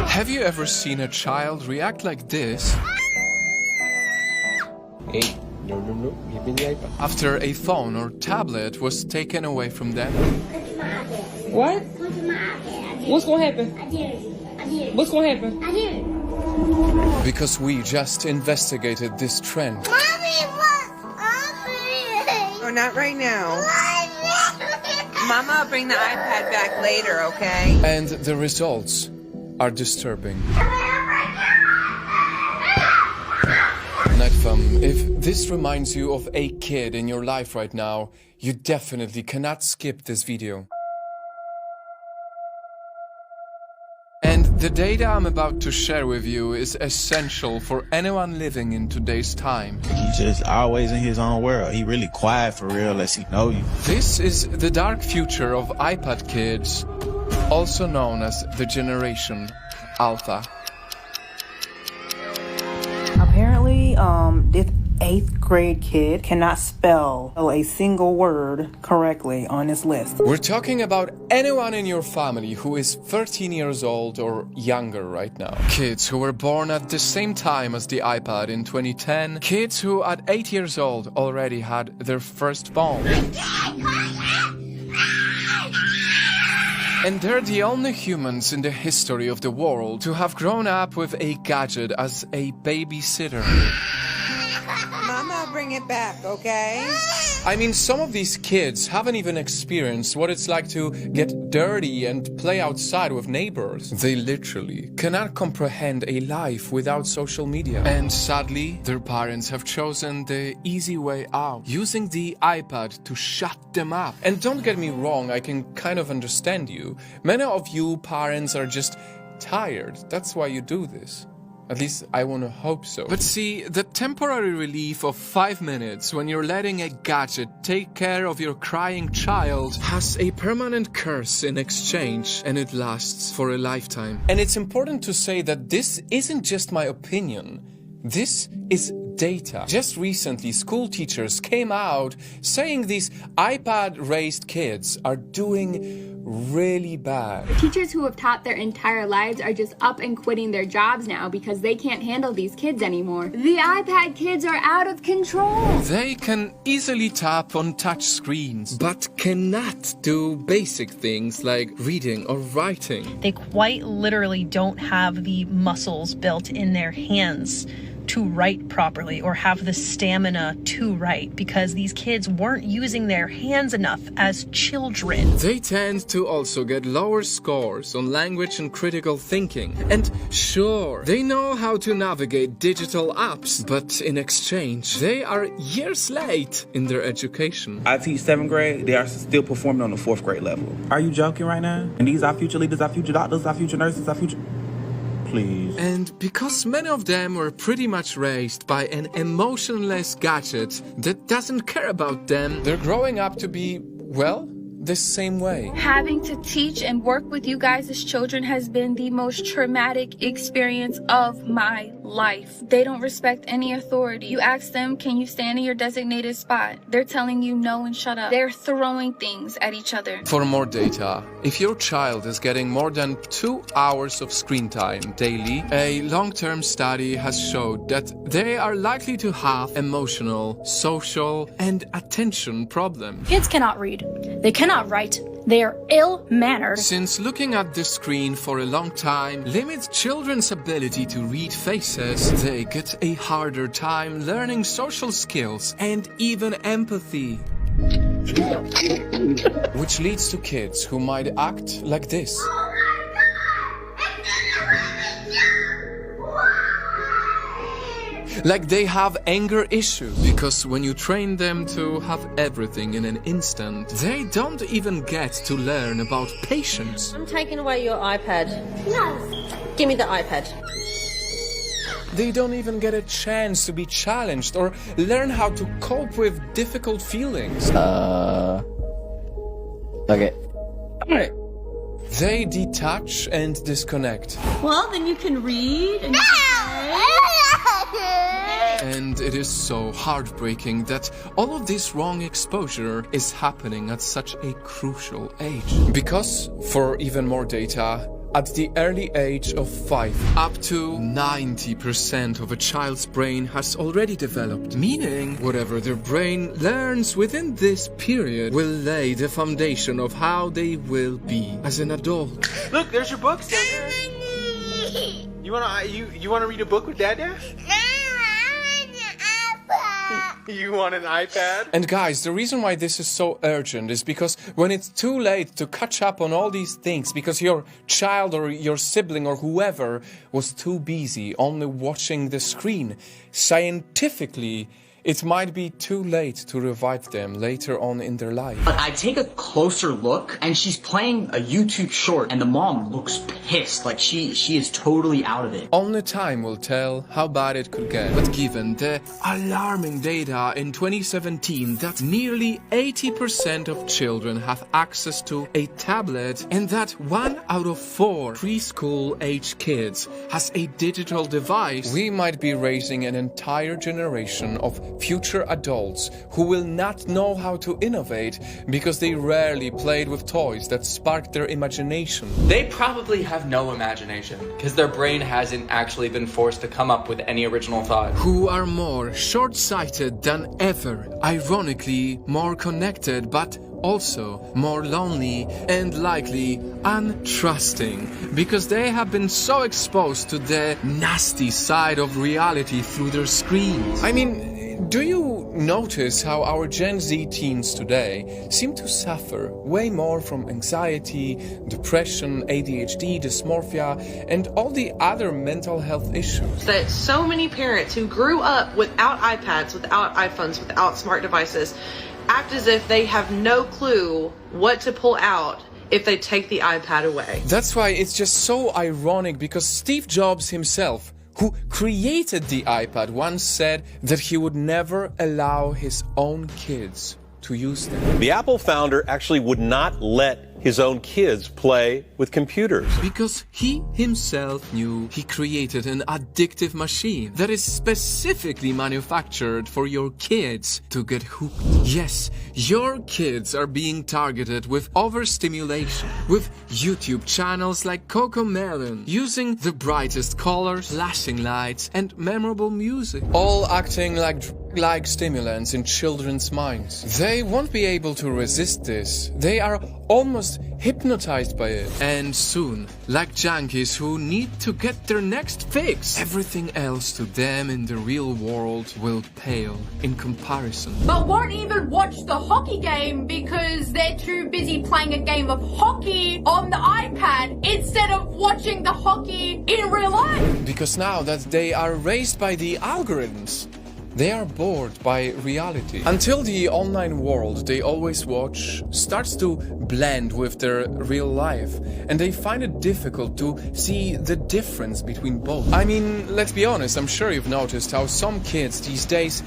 Have you ever seen a child react like this? Hey, no, give me the iPad. After a phone or tablet was taken away from them? What? What's gonna happen? I did. What's gonna happen? I did. Because we just investigated this trend. Mommy, what? Mommy. Oh, not right now. Mama, will bring the iPad back later, okay? And the results are disturbing. Nightfam, if this reminds you of a kid in your life right now, you definitely cannot skip this video. And the data I'm about to share with you is essential for anyone living in today's time. He's just always in his own world. He really quiet for real unless he know you. This is the dark future of iPad kids, also known as the Generation Alpha. Apparently, this 8th grade kid cannot spell a single word correctly on this list. We're talking about anyone in your family who is 13 years old or younger right now. Kids who were born at the same time as the iPad in 2010. Kids who at 8 years old already had their first phone. And they're the only humans in the history of the world to have grown up with a gadget as a babysitter. Mama, will bring it back, okay? I mean, some of these kids haven't even experienced what it's like to get dirty and play outside with neighbors. They literally cannot comprehend a life without social media. And sadly, their parents have chosen the easy way out, using the iPad to shut them up. And don't get me wrong, I can kind of understand you. Many of you parents are just tired. That's why you do this. At least I want to hope so. But see, the temporary relief of 5 minutes when you're letting a gadget take care of your crying child has a permanent curse in exchange, and it lasts for a lifetime. And it's important to say that this isn't just my opinion. This is data. Just recently, school teachers came out saying these iPad-raised kids are doing really bad. Teachers who have taught their entire lives are just up and quitting their jobs now because they can't handle these kids anymore. The iPad kids are out of control. They can easily tap on touch screens, but cannot do basic things like reading or writing. They quite literally don't have the muscles built in their hands to write properly or have the stamina to write because these kids weren't using their hands enough as children. They tend to also get lower scores on language and critical thinking. And sure, they know how to navigate digital apps, but in exchange, they are years late in their education. I teach 7th grade, they are still performing on the 4th grade level. Are you joking right now? And these are future leaders, our future doctors, our future nurses, our future... Please. And because many of them were pretty much raised by an emotionless gadget that doesn't care about them, they're growing up to be, well, the same way. Having to teach and work with you guys as children has been the most traumatic experience of my life. They don't respect any authority. You ask them, can you stand in your designated spot? They're telling you no and shut up. They're throwing things at each other. For more data, if your child is getting more than 2 hours of screen time daily, a long-term study has showed that they are likely to have emotional, social, and attention problems. Kids cannot read. They cannot write. They are ill-mannered. Since looking at the screen for a long time limits children's ability to read faces, they get a harder time learning social skills and even empathy. Which leads to kids who might act like this. Like they have anger issues, because when you train them to have everything in an instant, they don't even get to learn about patience. I'm taking away your iPad. No. Give me the iPad. They don't even get a chance to be challenged or learn how to cope with difficult feelings. Okay. Alright. They detach and disconnect. Well, then you can read and you can play. And it is so heartbreaking that all of this wrong exposure is happening at such a crucial age. Because, for even more data, at the early age of 5, up to 90% of a child's brain has already developed, meaning whatever their brain learns within this period will lay the foundation of how they will be as an adult. Look, there's your books down there. You wanna read a book with Dad? You want an iPad? And guys, the reason why this is so urgent is because when it's too late to catch up on all these things because your child or your sibling or whoever was too busy only watching the screen, scientifically, it might be too late to revive them later on in their life. But I take a closer look and she's playing a YouTube short and the mom looks pissed, like she is totally out of it. Only time will tell how bad it could get. But given the alarming data in 2017 that nearly 80% of children have access to a tablet and that 1 out of 4 preschool-age kids has a digital device, we might be raising an entire generation of future adults who will not know how to innovate because they rarely played with toys that sparked their imagination. They probably have no imagination because their brain hasn't actually been forced to come up with any original thought. Who are more short-sighted than ever, ironically more connected but also more lonely and likely untrusting because they have been so exposed to the nasty side of reality through their screens. I mean, do you notice how our Gen Z teens today seem to suffer way more from anxiety, depression, ADHD, dysmorphia, and all the other mental health issues? That so many parents who grew up without iPads, without iPhones, without smart devices, act as if they have no clue what to pull out if they take the iPad away. That's why it's just so ironic because Steve Jobs himself, who created the iPad, once said that he would never allow his own kids to use them. The Apple founder actually would not let his own kids play with computers. Because he himself knew he created an addictive machine that is specifically manufactured for your kids to get hooked. Yes, your kids are being targeted with overstimulation, with YouTube channels like CoComelon, using the brightest colors, flashing lights, and memorable music, all acting like stimulants in children's minds. They won't be able to resist this. They are almost hypnotized by it. And soon, like junkies who need to get their next fix, everything else to them in the real world will pale in comparison. But won't even watch the hockey game because they're too busy playing a game of hockey on the iPad instead of watching the hockey in real life. Because now that they are raised by the algorithms, they are bored by reality. Until the online world they always watch starts to blend with their real life, and they find it difficult to see the difference between both. I mean, let's be honest, I'm sure you've noticed how some kids these days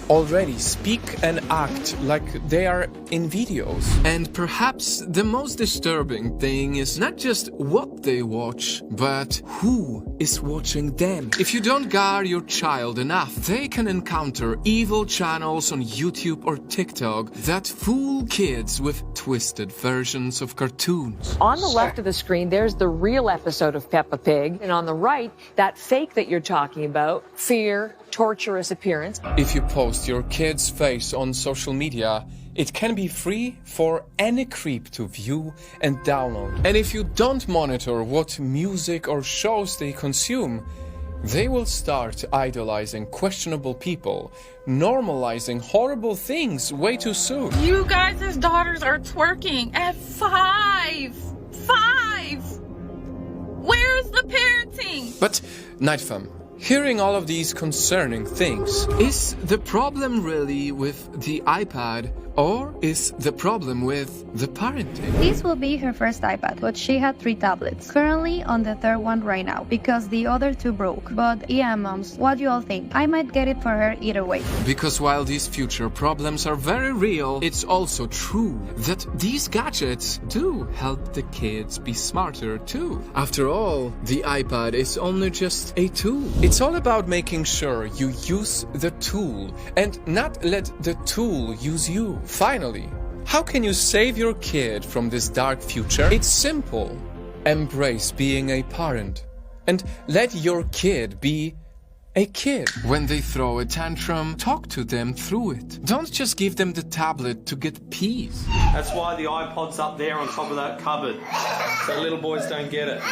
already speak and act like they are in videos. And perhaps the most disturbing thing is not just what they watch, but who is watching them. If you don't guard your child enough, they can encounter evil channels on YouTube or TikTok that fool kids with twisted versions of cartoons. On the left of the screen, there's the real episode of Peppa Pig, and on the right, that fake that you're talking about, fear, torturous appearance. If you post your kid's face on social media, it can be free for any creep to view and download. And if you don't monitor what music or shows they consume, they will start idolizing questionable people, normalizing horrible things way too soon. You guys' daughters are twerking at 5. 5! Where's the parenting? But, Nightfam, hearing all of these concerning things, is the problem really with the iPad Or is the problem with the parenting? This will be her first iPad, but she had 3 tablets. Currently on the 3rd one right now, because the other 2 broke. But yeah, moms, what do you all think? I might get it for her either way. Because while these future problems are very real, it's also true that these gadgets do help the kids be smarter too. After all, the iPad is only just a tool. It's all about making sure you use the tool and not let the tool use you. Finally, how can you save your kid from this dark future? It's simple. Embrace being a parent and let your kid be a kid. When they throw a tantrum, talk to them through it. Don't just give them the tablet to get peace. That's why the iPod's up there on top of that cupboard, so little boys don't get it.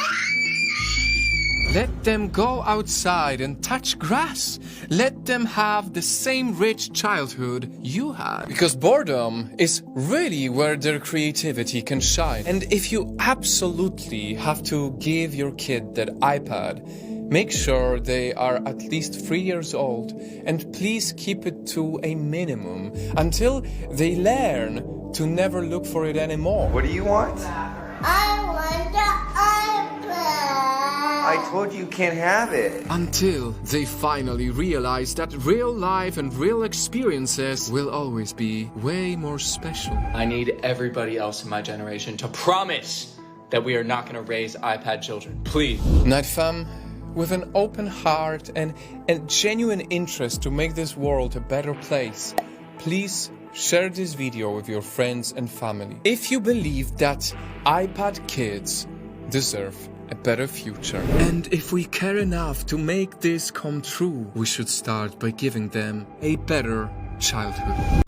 Let them go outside and touch grass. Let them have the same rich childhood you had. Because boredom is really where their creativity can shine. And if you absolutely have to give your kid that iPad, make sure they are at least 3 years old, and please keep it to a minimum until they learn to never look for it anymore. What do you want? I want the iPad. I told you can't have it. Until they finally realize that real life and real experiences will always be way more special. I need everybody else in my generation to promise that we are not going to raise iPad children. Please. Night fam, with an open heart and genuine interest to make this world a better place, please share this video with your friends and family. If you believe that iPad kids deserve a better future. And if we care enough to make this come true, we should start by giving them a better childhood.